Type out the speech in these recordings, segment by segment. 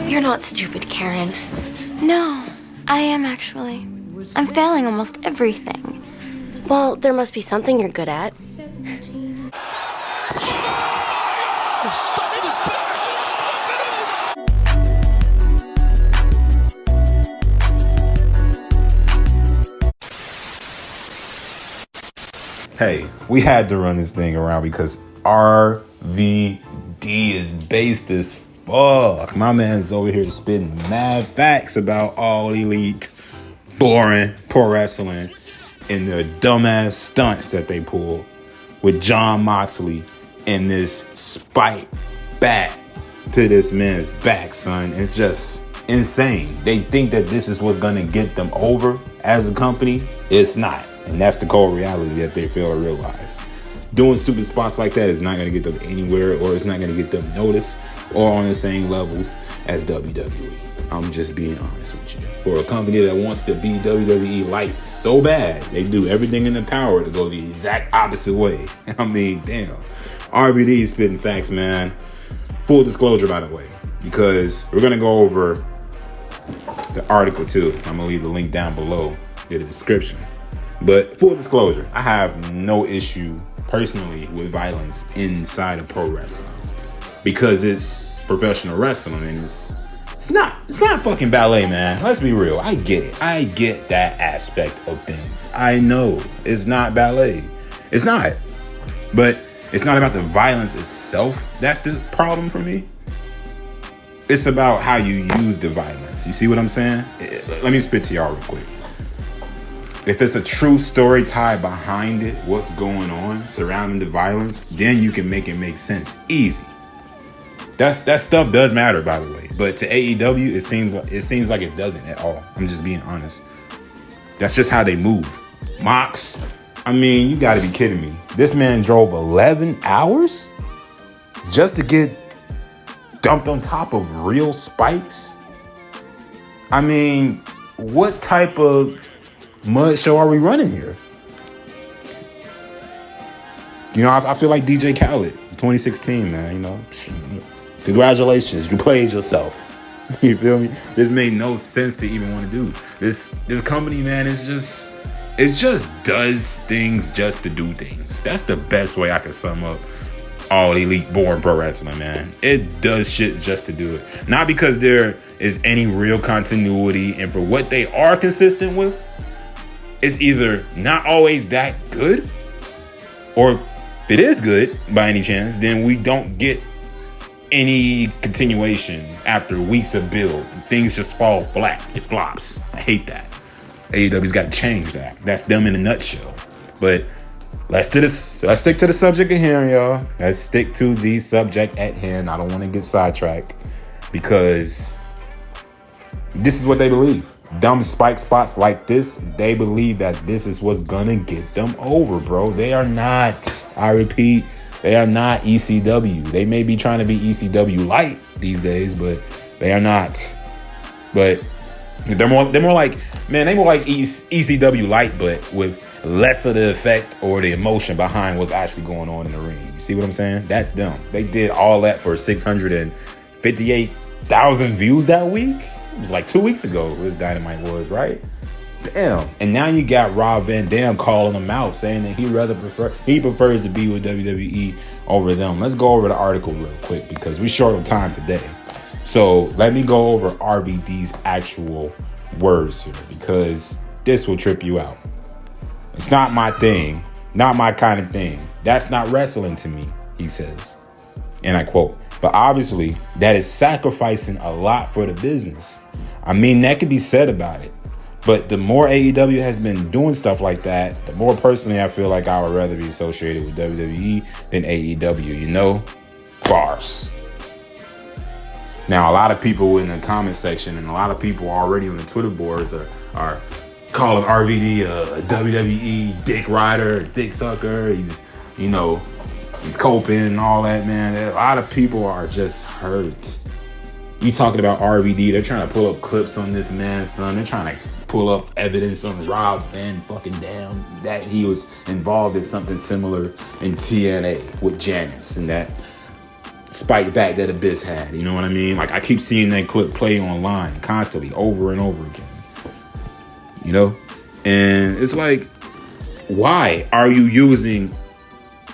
You're not stupid, Karen. No, I am actually. I'm failing almost everything. Well, there must be something you're good at. Hey, we had to run this thing around because RVD is based as fuck. My man's over here spitting mad facts about All Elite, boring pro wrestling, and the dumbass stunts that they pull with John Moxley and this spike back to this man's back, son. It's just insane. They think that this is what's gonna get them over as a company. It's not. And that's the cold reality that they fail to realize. Doing stupid spots like that is not going to get them anywhere, or it's not going to get them noticed or on the same levels as WWE. I'm just being honest with you. For a company that wants to be WWE light so bad, they do everything in their power to go the exact opposite way. I mean, damn. RVD is spitting facts, man. Full disclosure, by the way, because we're going to go over the article too. I'm going to leave the link down below in the description. But full disclosure, I have no issue personally with violence inside of pro wrestling because it's professional wrestling and it's not fucking ballet, man. Let's be real. I get it. I get that aspect of things. I know it's not ballet. It's not. But it's not about the violence itself. That's the problem for me. It's about how you use the violence. You see what I'm saying? Let me spit to y'all real quick. If it's a true story tied behind it, what's going on surrounding the violence, then you can make it make sense easy. That stuff does matter, by the way. But to AEW, it seems like it doesn't at all. I'm just being honest. That's just how they move. Mox, I mean, you got to be kidding me. This man drove 11 hours just to get dumped on top of real spikes. I mean, what type of MudShow are we running here? You know, I feel like DJ Khaled, 2016, man. You know, congratulations, you played yourself. You feel me? This made no sense to even want to do. This company, man, it just does things just to do things. That's the best way I can sum up All Elite boring pro wrestling, man. It does shit just to do it. Not because there is any real continuity, and for what they are consistent with, it's either not always that good, or if it is good by any chance, then we don't get any continuation after weeks of build. Things just fall flat. It flops. I hate that. AEW's got to change that. That's them in a nutshell. But let's stick to the subject at hand, y'all. Let's stick to the subject at hand. I don't want to get sidetracked because this is what they believe. Dumb spike spots like this, they believe that this is what's gonna get them over, bro. They are not, I repeat, they are not ECW. They may be trying to be ECW light these days, but they are not. But they're more like, man, they more like ECW light, but with less of the effect or the emotion behind what's actually going on in the ring. You see what I'm saying? That's them. They did all that for 658,000 views that week. It was like 2 weeks ago this Dynamite was, right? Damn. And now you got Rob Van Dam calling him out, saying that he prefers to be with WWE over them. Let's go over the article real quick because we're short of time today. So let me go over RVD's actual words here because this will trip you out. It's not my thing, not my kind of thing. That's not wrestling to me, he says. And I quote, but obviously that is sacrificing a lot for the business. I mean, that could be said about it. But the more AEW has been doing stuff like that, the more personally I feel like I would rather be associated with WWE than AEW, you know? Bars. Now, a lot of people in the comment section and a lot of people already on the Twitter boards are calling RVD a WWE dick rider, dick sucker. He's coping and all that, man. A lot of people are just hurt. You talking about RVD, they're trying to pull up clips on this man's son. They're trying to pull up evidence on Rob Van fucking Dam that he was involved in something similar in TNA with Janice, and that spike back that Abyss had. You know what I mean? Like, I keep seeing that clip play online constantly, over and over again. You know? And it's like, why are you using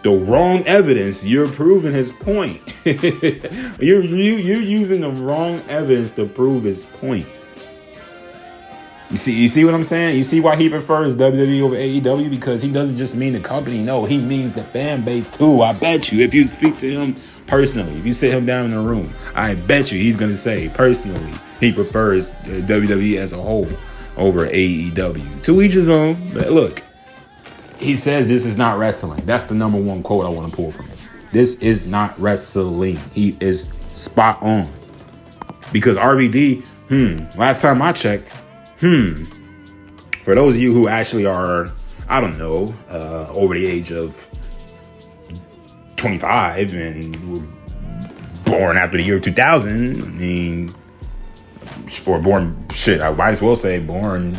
the wrong evidence? You're proving his point. you're using the wrong evidence to prove his point. You see what I'm saying? You see why he prefers WWE over AEW? Because he doesn't just mean the company. No, he means the fan base too. I bet you, if you speak to him personally, if you sit him down in a room, I bet you he's going to say personally he prefers WWE as a whole over AEW. To each his own. But look, he says this is not wrestling. That's the number one quote I want to pull from this. This is not wrestling. He is spot on. Because RVD, last time I checked, for those of you who actually are, I don't know, over the age of 25 and were born after the year 2000, I mean, or born, I might as well say born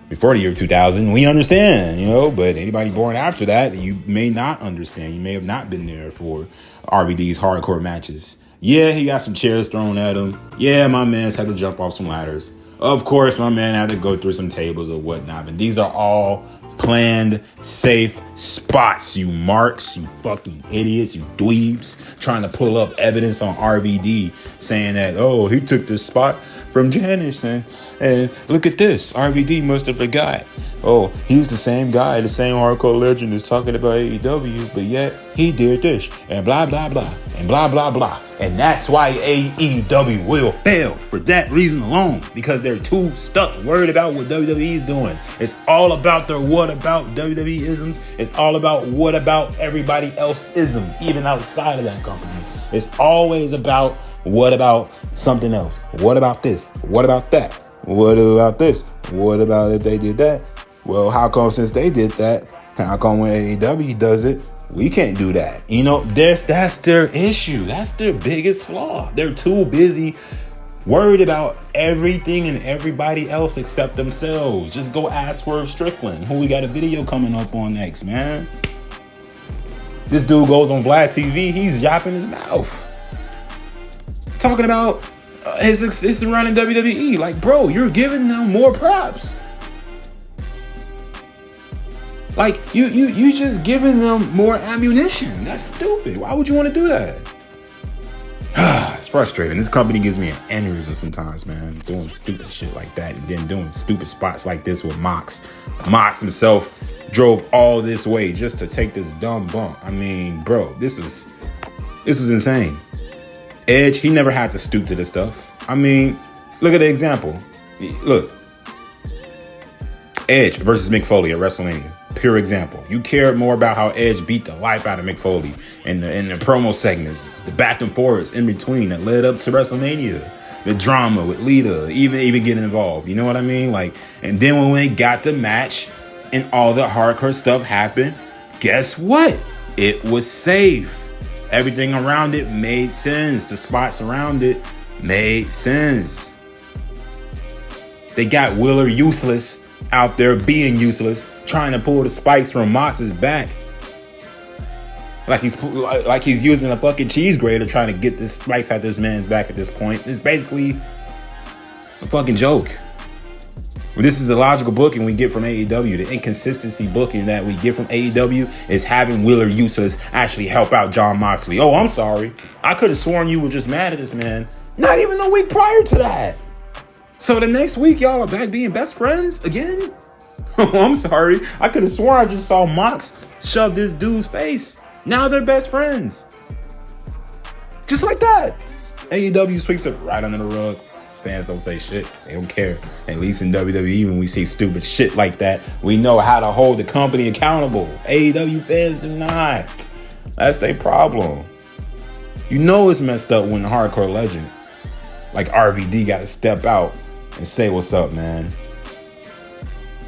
before the year 2000, we understand, you know, but anybody born after that, you may not understand. You may have not been there for RVD's hardcore matches. Yeah, he got some chairs thrown at him. Yeah, my man's had to jump off some ladders. Of course, my man had to go through some tables or whatnot, but these are all planned, safe spots, you marks, you fucking idiots, you dweebs, trying to pull up evidence on RVD saying that, oh, he took this spot from Janice, and look at this, RVD must have forgot. Oh, he's the same guy, the same hardcore legend is talking about AEW, but yet he did this, and blah, blah, blah, and blah, blah, blah. And that's why AEW will fail for that reason alone, because they're too stuck, worried about what WWE is doing. It's all about their what about WWE isms. It's all about what about everybody else isms, even outside of that company. It's always about what about something else? What about this? What about that? What about this? What about if they did that? Well, how come since they did that, how come when AEW does it, we can't do that? You know, that's their issue. That's their biggest flaw. They're too busy worried about everything and everybody else except themselves. Just go ask Swerve Strickland, who we got a video coming up on next, man. This dude goes on Vlad TV, he's yapping his mouth, talking about his success around in WWE. Like, bro, you're giving them more props. Like, you just giving them more ammunition. That's stupid. Why would you want to do that? It's frustrating. This company gives me an aneurysm sometimes, man. Doing stupid shit like that, and then doing stupid spots like this with Mox. Mox himself drove all this way just to take this dumb bump. I mean, bro, this was insane. Edge, he never had to stoop to this stuff. I mean, look at the example. Look. Edge versus Mick Foley at WrestleMania. Pure example. You cared more about how Edge beat the life out of Mick Foley in the promo segments, the back and forths in between that led up to WrestleMania, the drama with Lita, even getting involved. You know what I mean? Like, and then when they got the match and all the hardcore stuff happened, guess what? It was safe. Everything around it made sense. The spots around it made sense. They got Wheeler useless out there being useless, trying to pull the spikes from Mox's back. Like he's using a fucking cheese grater trying to get the spikes out this man's back at this point. It's basically a fucking joke. Well, this is a logical booking we get from AEW. The inconsistency booking that we get from AEW is having Wheeler useless actually help out Jon Moxley. Oh, I'm sorry. I could have sworn you were just mad at this man. Not even a week prior to that. So the next week, y'all are back being best friends again? Oh, I'm sorry. I could have sworn I just saw Mox shove this dude's face. Now they're best friends. Just like that. AEW sweeps it right under the rug. Fans don't say shit. They don't care. At least in WWE, when we see stupid shit like that, we know how to hold the company accountable. AEW fans do not. That's their problem. You know it's messed up when the hardcore legend like RVD got to step out and say what's up, man.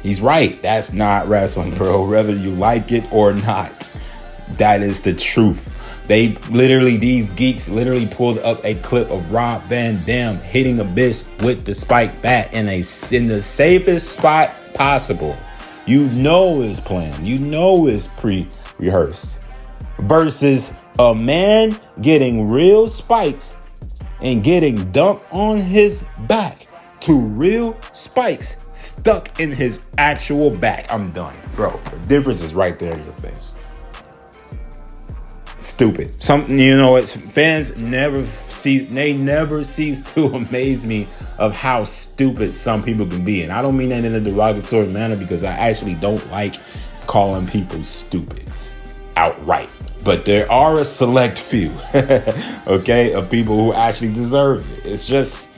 He's right. That's not wrestling, bro. Whether you like it or not. That is the truth. These geeks literally pulled up a clip of Rob Van Dam hitting a bitch with the spike bat in the safest spot possible. You know it's planned. You know it's pre-rehearsed. versus a man getting real spikes and getting dumped on his back to real spikes stuck in his actual back. I'm done, bro. The difference is right there in your face. Stupid. Something, you know, it's fans never cease to amaze me of how stupid some people can be. And I don't mean that in a derogatory manner, because I actually don't like calling people stupid outright. But there are a select few, okay, of people who actually deserve it. It's just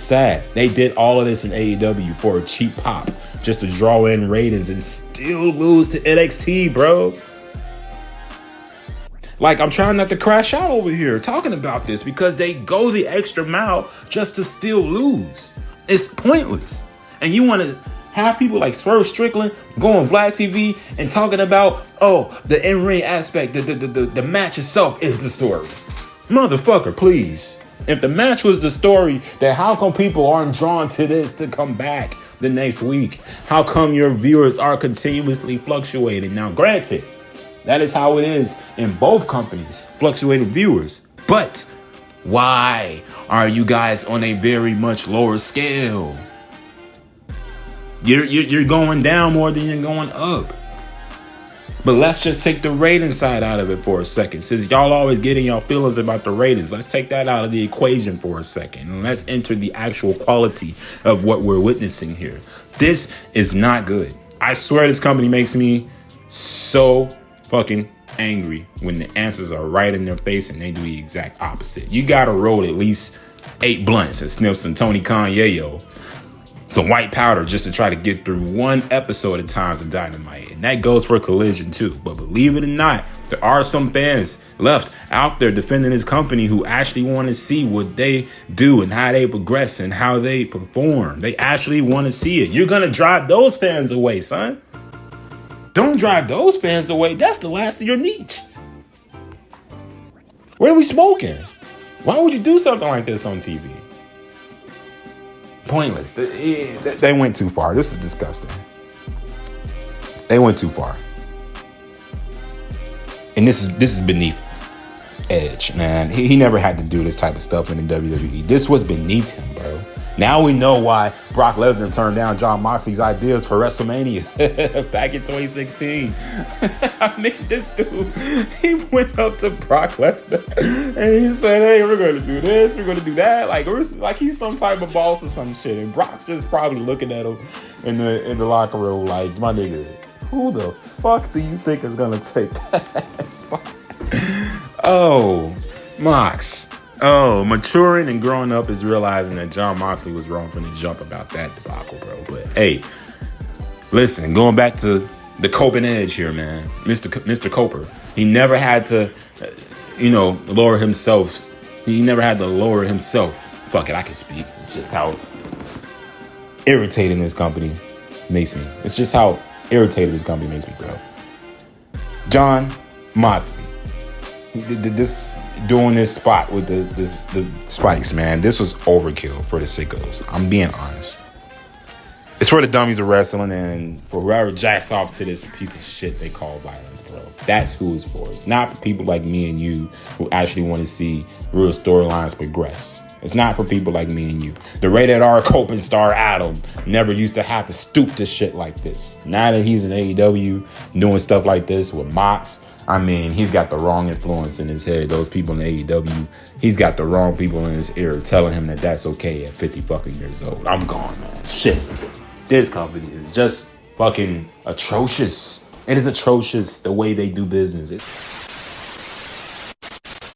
sad. They did all of this in AEW for a cheap pop, just to draw in ratings and still lose to NXT, bro. Like, I'm trying not to crash out over here talking about this, because they go the extra mile just to still lose. It's pointless. And you want to have people like Swerve Strickland go on Vlad TV and talking about, oh, the in-ring aspect, the match itself is the story. Motherfucker, please. If the match was the story, then how come people aren't drawn to this to come back the next week? How come your viewers are continuously fluctuating? Now, granted, that is how it is in both companies, fluctuating viewers. But why are you guys on a very much lower scale? You're going down more than you're going up. But let's just take the rating side out of it for a second. Since y'all always getting y'all feelings about the ratings, let's take that out of the equation for a second. And let's enter the actual quality of what we're witnessing here. This is not good. I swear this company makes me so fucking angry when the answers are right in their face and they do the exact opposite. You gotta roll at least 8 blunts and sniff some Tony Khan Yayo, some white powder, just to try to get through one episode at times of Dynamite. And that goes for Collision too. But believe it or not, there are some fans left out there defending this company who actually want to see what they do and how they progress and how they perform. They actually want to see it. You're gonna drive those fans away, son. Don't drive those fans away. That's the last of your niche. What are we smoking? Why would you do something like this on TV? Pointless. They went too far. This is disgusting. They went too far. And this is beneath Edge, man. He never had to do this type of stuff in the WWE. This was beneath him, bro. Now we know why Brock Lesnar turned down Jon Moxley's ideas for WrestleMania back in 2016. I mean, this dude, he went up to Brock Lesnar and he said, hey, we're going to do this, we're going to do that. Like he's some type of boss or some shit. And Brock's just probably looking at him in the locker room like, my nigga, who the fuck do you think is going to take that? Oh, Mox. Oh, maturing and growing up is realizing that Jon Moxley was wrong from the jump about that debacle, bro. But hey, listen, going back to the coping edge here, man. Mr. Coper, he never had to, lower himself. He never had to lower himself. Fuck it, I can speak. It's just how irritating this company makes me. It's just how irritated this company makes me, bro. Jon Moxley. This doing this spot with the spikes, man. This was overkill for the sickos. I'm being honest. It's for the dummies of wrestling and for whoever jacks off to this piece of shit they call violence, bro. That's who it's for. It's not for people like me and you who actually want to see real storylines progress. It's not for people like me and you. The rated R coping star Adam never used to have to stoop to shit like this. Now that he's in AEW doing stuff like this with Mox, I mean, he's got the wrong influence in his head. Those people in AEW, he's got the wrong people in his ear telling him that that's okay at 50 fucking years old. I'm gone, man. Shit. This company is just fucking atrocious. It is atrocious the way they do business.